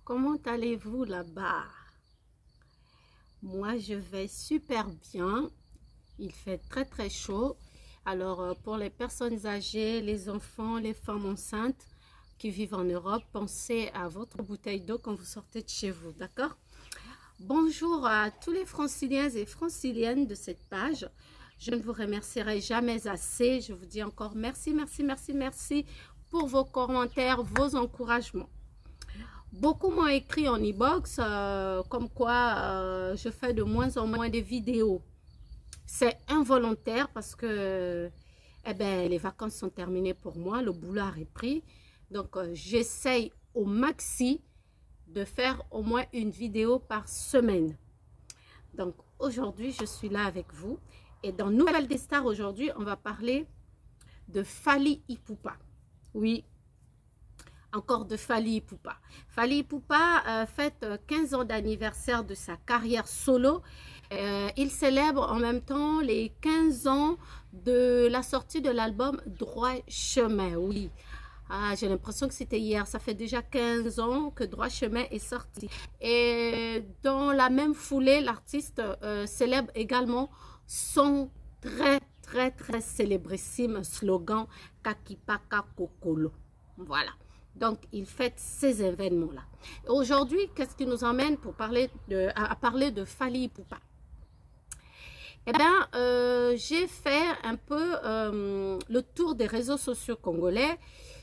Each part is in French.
Comment allez-vous là-bas? Moi, je vais super bien. Il fait très chaud. Alors, pour les personnes âgées, les enfants, les femmes enceintes qui vivent en Europe, pensez à votre bouteille d'eau quand vous sortez de chez vous, d'accord? Bonjour à tous les franciliens et franciliennes de cette page. Je ne vous remercierai jamais assez. Je vous dis encore merci pour vos commentaires, vos encouragements. Beaucoup m'ont écrit en e-box comme quoi je fais de moins en moins de vidéos. C'est involontaire parce que les vacances sont terminées pour moi, le boulot a repris. Donc j'essaye au maxi de faire au moins une vidéo par semaine. Donc aujourd'hui je suis là avec vous et dans Nouvelle des Stars aujourd'hui on va parler de Fally Ipupa. Oui, encore de Fally Ipupa. Fally Ipupa fête 15 ans d'anniversaire de sa carrière solo. Il célèbre en même temps les 15 ans de la sortie de l'album Droit Chemin. Oui, j'ai l'impression que c'était hier. Ça fait déjà 15 ans que Droit Chemin est sorti. Et dans la même foulée, l'artiste célèbre également son très célébrissime slogan Kakipaka Kokolo. Voilà. Donc, il fête ces événements-là. Aujourd'hui, qu'est-ce qui nous emmène pour parler à parler de Fally Ipupa? Eh bien, j'ai fait un peu le tour des réseaux sociaux congolais.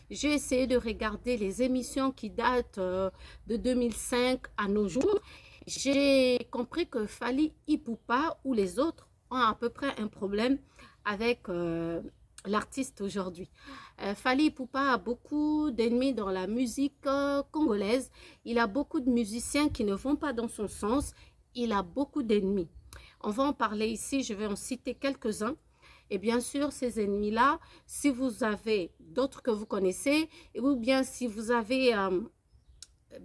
J'ai essayé de regarder les émissions qui datent de 2005 à nos jours. J'ai compris que Fally Ipupa ou les autres ont à peu près un problème avec l'artiste aujourd'hui. Fally Ipupa a beaucoup d'ennemis dans la musique congolaise. Il a beaucoup de musiciens qui ne vont pas dans son sens. Il a beaucoup d'ennemis. On va en parler ici, je vais en citer quelques-uns. Et bien sûr, ces ennemis-là, si vous avez d'autres que vous connaissez, ou bien si vous avez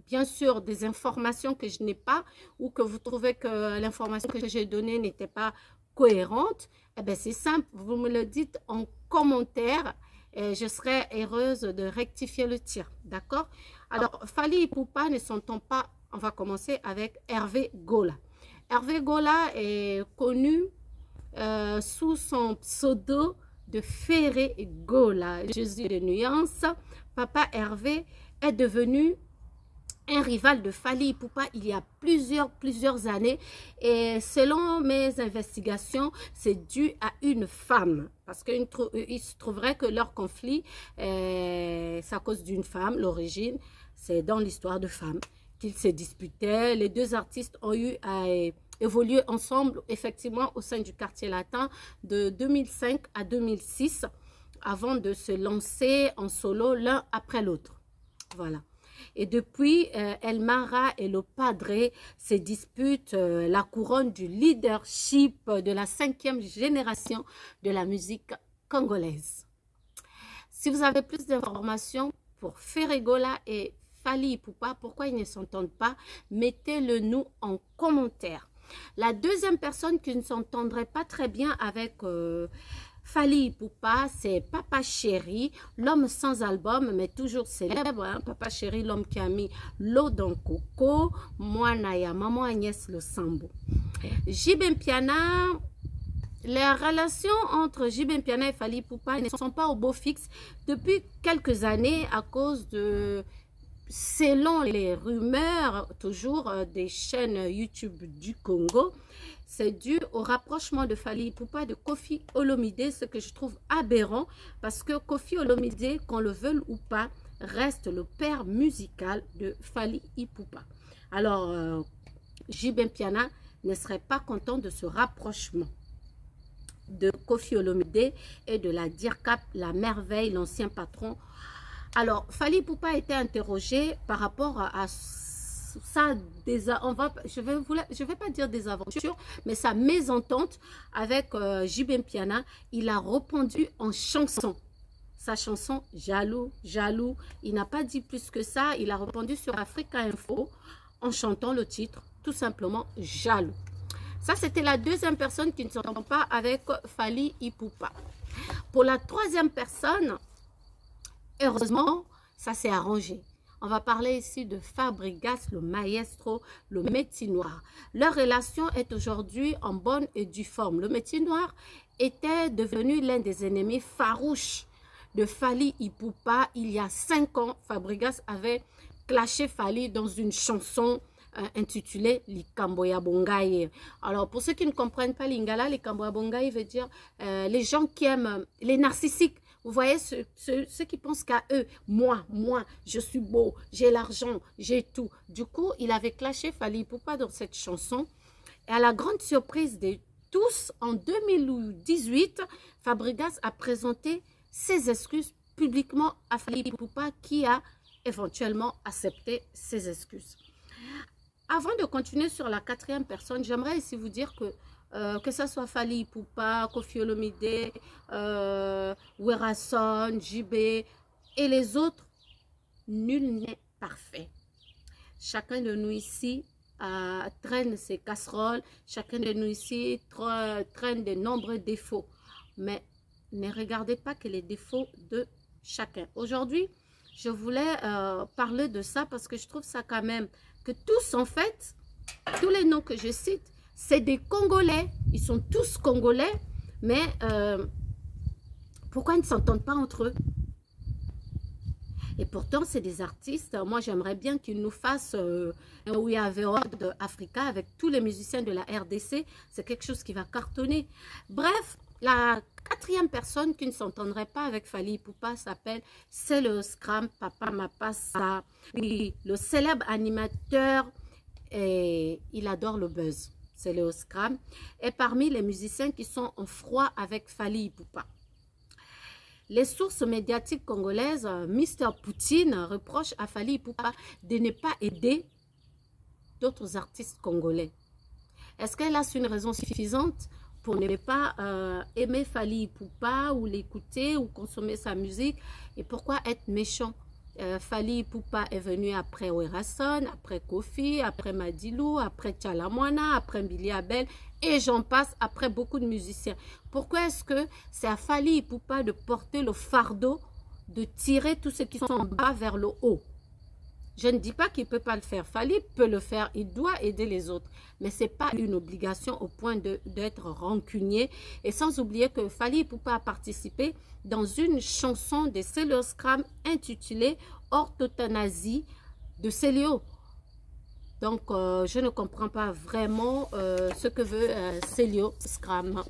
bien sûr des informations que je n'ai pas, ou que vous trouvez que l'information que j'ai donnée n'était pas cohérente, eh bien c'est simple, vous me le dites en commentaire et je serai heureuse de rectifier le tir, d'accord? Alors, Fally Ipupa ne s'entend pas, on va commencer avec Hervé Gola. Hervé Gola est connu sous son pseudo de Ferré Gola. Jésus de nuance, Papa Hervé est devenu un rival de Fally Ipupa il y a plusieurs années et selon mes investigations, c'est dû à une femme parce qu'il se trouverait que leur conflit, c'est à cause d'une femme, l'origine, c'est dans l'histoire de femmes qu'ils se disputaient. Les deux artistes ont eu à évoluer ensemble effectivement au sein du quartier latin de 2005 à 2006 avant de se lancer en solo l'un après l'autre. Voilà. Et depuis, El Mara et le Padre se disputent la couronne du leadership de la 5e génération de la musique congolaise. Si vous avez plus d'informations pour Ferré Gola et Fally Ipupa, pourquoi ils ne s'entendent pas, mettez-le nous en commentaire. La deuxième personne qui ne s'entendrait pas très bien avec Fally Ipupa, c'est Papa Chéri, l'homme sans album, mais toujours célèbre. Hein? Papa Chéri, l'homme qui a mis l'eau dans le coco, Moana ya Maman Agnès Le Sambo. JB Mpiana, les relations entre JB Mpiana et Fally Ipupa ne sont pas au beau fixe depuis quelques années à cause de, selon les rumeurs, toujours des chaînes YouTube du Congo, c'est dû au rapprochement de Fally Ipupa de Koffi Olomide, ce que je trouve aberrant parce que Koffi Olomide, qu'on le veuille ou pas, reste le père musical de Fally Ipupa. Alors, JB Mpiana ne serait pas content de ce rapprochement de Koffi Olomide et de la DIRCAP, la merveille, l'ancien patron. Alors, Fally Ipupa a été interrogé par rapport à ça, je vais pas dire des aventures, mais sa mésentente avec JB Mpiana. Il a répondu en chanson. Sa chanson « Jaloux, jaloux ». Il n'a pas dit plus que ça. Il a répondu sur Africa Info en chantant le titre, tout simplement « Jaloux ». Ça, c'était la deuxième personne qui ne s'entend pas avec Fally Ipupa. Pour la troisième personne, heureusement, ça s'est arrangé. On va parler ici de Fabregas, le maestro, le métier noir. Leur relation est aujourd'hui en bonne et due forme. Le métier noir était devenu l'un des ennemis farouches de Fally Ipupa. Il y a 5 ans, Fabregas avait clashé Fally dans une chanson intitulée Likambo ya Bongai. Alors, pour ceux qui ne comprennent pas Lingala, Likambo ya Bongai veut dire les gens qui aiment, les narcissiques. Vous voyez, ceux qui pensent qu'à eux, moi, je suis beau, j'ai l'argent, j'ai tout. Du coup, il avait clashé Fally Ipupa dans cette chanson. Et à la grande surprise de tous, en 2018, Fabregas a présenté ses excuses publiquement à Fally Ipupa qui a éventuellement accepté ses excuses. Avant de continuer sur la 4e personne, j'aimerais ici vous dire que ce soit Fally Ipupa, Koffi Olomide, Werason, JB et les autres, nul n'est parfait. Chacun de nous ici traîne ses casseroles, chacun de nous ici traîne de nombreux défauts. Mais ne regardez pas que les défauts de chacun. Aujourd'hui, je voulais parler de ça parce que je trouve ça quand même que tous, en fait, tous les noms que je cite, c'est des Congolais. Ils sont tous Congolais, mais pourquoi ils ne s'entendent pas entre eux? Et pourtant, c'est des artistes. Moi, j'aimerais bien qu'ils nous fassent un We Have World Africa avec tous les musiciens de la RDC. C'est quelque chose qui va cartonner. Bref, la 4e personne qui ne s'entendrait pas avec Fally Ipupa s'appelle Célio Scram, Papa Mapassa. Oui, le célèbre animateur, et il adore le buzz. Célio Scram est parmi les musiciens qui sont en froid avec Fally Ipupa. Les sources médiatiques congolaises, Mr Poutine reproche à Fally Ipupa de ne pas aider d'autres artistes congolais. Est-ce qu'elle a une raison suffisante pour ne pas aimer Fally Ipupa ou l'écouter ou consommer sa musique? Et pourquoi être méchant? Fally Ipupa est venu après Werason, après Koffi, après Madilou, après Tchalamwana, après Billy Abel et j'en passe, après beaucoup de musiciens. Pourquoi est-ce que c'est à Fally Ipupa de porter le fardeau, de tirer tous ceux qui sont en bas vers le haut? Je ne dis pas qu'il ne peut pas le faire. Fally peut le faire, il doit aider les autres. Mais ce n'est pas une obligation au point d'être rancunier. Et sans oublier que Fally Ipupa a participé dans une chanson de Célio Scram intitulée Orthothanasie de Célio. Donc, je ne comprends pas vraiment ce que veut Célio Scram.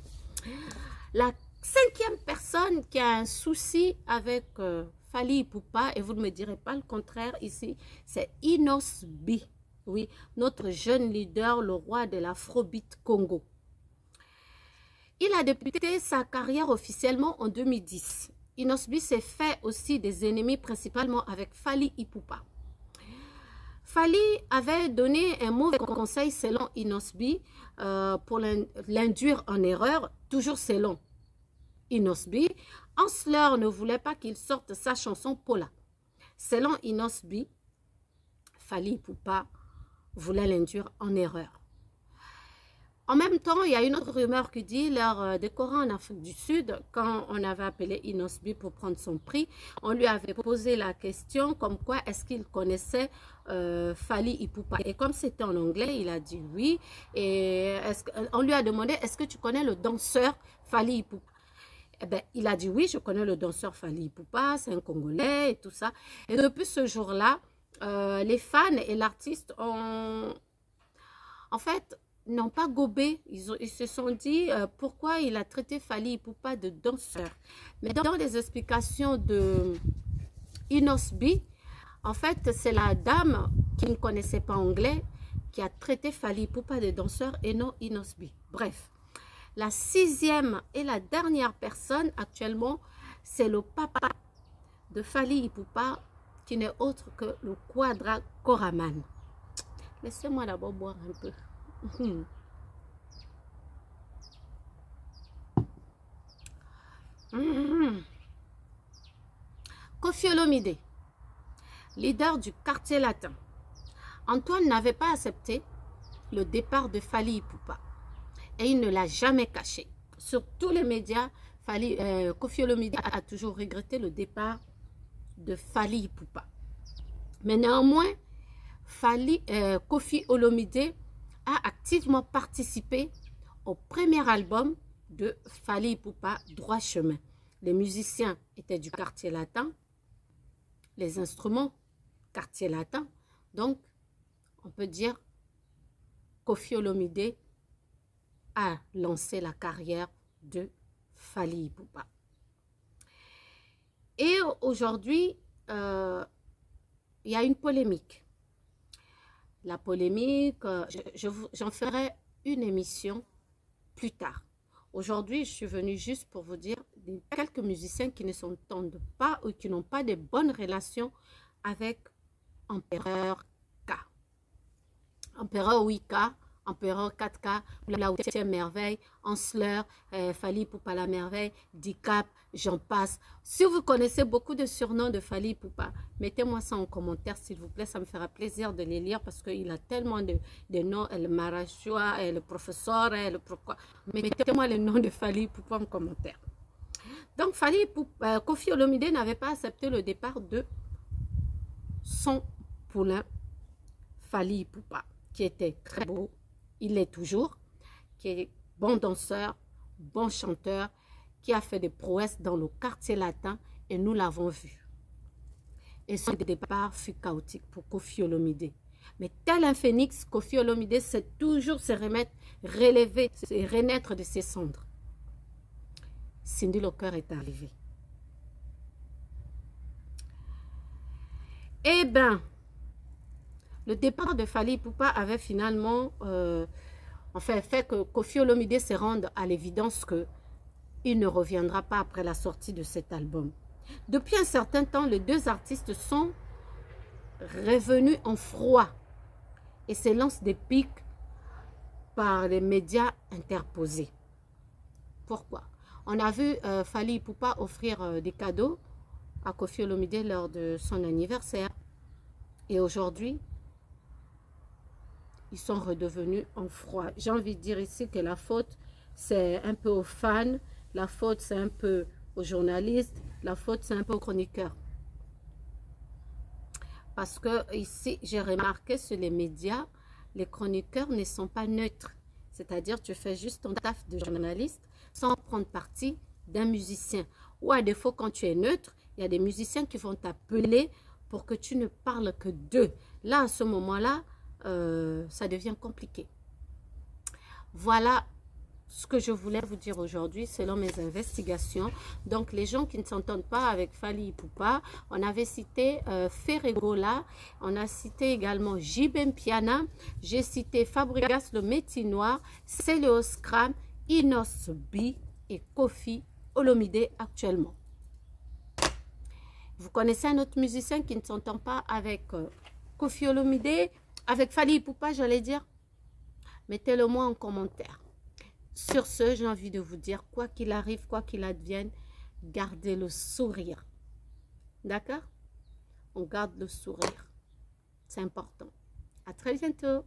La 5e personne qui a un souci avec Fally Ipupa, et vous ne me direz pas le contraire ici, c'est Inos B. Oui, notre jeune leader, le roi de l'Afrobeat Congo. Il a débuté sa carrière officiellement en 2010. Inos B s'est fait aussi des ennemis principalement avec Fally Ipupa. Fally avait donné un mauvais conseil selon Inos B pour l'induire en erreur, toujours selon Inos B. Hansler ne voulait pas qu'il sorte sa chanson Paula. Selon Inos B, Fally Ipupa voulait l'induire en erreur. En même temps, il y a une autre rumeur qui dit, lors des Corans en Afrique du Sud, quand on avait appelé Inos B pour prendre son prix, on lui avait posé la question comme quoi est-ce qu'il connaissait Fally Ipupa. Et comme c'était en anglais, il a dit oui. Et on lui a demandé, est-ce que tu connais le danseur Fally Ipupa? Eh ben, il a dit oui, je connais le danseur Fally Ipupa, c'est un Congolais et tout ça. Et depuis ce jour-là, les fans et l'artiste ont, en fait, n'ont pas gobé. Ils se sont dit pourquoi il a traité Fally Ipupa de danseur. Mais dans les explications de Inos B, en fait, c'est la dame qui ne connaissait pas anglais qui a traité Fally Ipupa de danseur et non Inos B. Bref. La 6e et la dernière personne actuellement, c'est le papa de Fally Ipupa qui n'est autre que le Quadra Koraman. Laissez-moi d'abord boire un peu. Koffi Olomide, leader du quartier latin. Antoine n'avait pas accepté le départ de Fally Ipupa. Et il ne l'a jamais caché. Sur tous les médias, Koffi Olomide a toujours regretté le départ de Fally Ipupa. Mais néanmoins, Koffi Olomide a activement participé au premier album de Fally Ipupa, Droit Chemin. Les musiciens étaient du quartier latin, les instruments, quartier latin. Donc, on peut dire Koffi Olomide a lancé la carrière de Fally Ipupa. Et aujourd'hui, il y a une polémique. La polémique, j'en ferai une émission plus tard. Aujourd'hui, je suis venue juste pour vous dire quelques musiciens qui ne s'entendent pas ou qui n'ont pas de bonnes relations avec Empereur K. Empereur 8K, Empereur 4K, la 8e merveille, Ansler, Fally Ipupa la merveille, Dicap, j'en passe. Si vous connaissez beaucoup de surnoms de Fally Ipupa, mettez-moi ça en commentaire s'il vous plaît, ça me fera plaisir de les lire parce qu'il a tellement de noms, le Marachua, le professeur, le pourquoi. Mettez-moi le nom de Fally Ipupa en commentaire. Donc Koffi Olomide n'avait pas accepté le départ de son poulain Fally Ipupa, qui était très beau, il est toujours, qui est bon danseur, bon chanteur, qui a fait des prouesses dans le quartier latin et nous l'avons vu. Et son départ fut chaotique pour Koffi Olomide. Mais tel un phénix, Koffi Olomide sait toujours se remettre, relever et renaître de ses cendres. Cindy Locker est arrivée. Eh bien, le départ de Fally Ipupa avait finalement fait que Koffi Olomide se rende à l'évidence qu'il ne reviendra pas après la sortie de cet album. Depuis un certain temps, les deux artistes sont revenus en froid et se lancent des pics par les médias interposés. Pourquoi? On a vu Fally Ipupa offrir des cadeaux à Koffi Olomide lors de son anniversaire. Et aujourd'hui, ils sont redevenus en froid. J'ai envie de dire ici que la faute, c'est un peu aux fans, la faute, c'est un peu aux journalistes, la faute, c'est un peu aux chroniqueurs. Parce que ici, j'ai remarqué sur les médias, les chroniqueurs ne sont pas neutres. C'est-à-dire, tu fais juste ton taf de journaliste sans prendre parti d'un musicien. Ou à défaut, quand tu es neutre, il y a des musiciens qui vont t'appeler pour que tu ne parles que d'eux. Là, à ce moment-là, ça devient compliqué. Voilà ce que je voulais vous dire aujourd'hui selon mes investigations. Donc, les gens qui ne s'entendent pas avec Fally Ipupa, on avait cité Ferregola, on a cité également Jibem Piana, j'ai cité Fabregas le Métinois, Célio Scram, Inos B et Koffi Olomide actuellement. Vous connaissez un autre musicien qui ne s'entend pas avec Koffi Olomide, avec Fally Ipupa, j'allais dire? Mettez-le moi en commentaire. Sur ce, j'ai envie de vous dire, quoi qu'il arrive, quoi qu'il advienne, gardez le sourire. D'accord? On garde le sourire. C'est important. À très bientôt.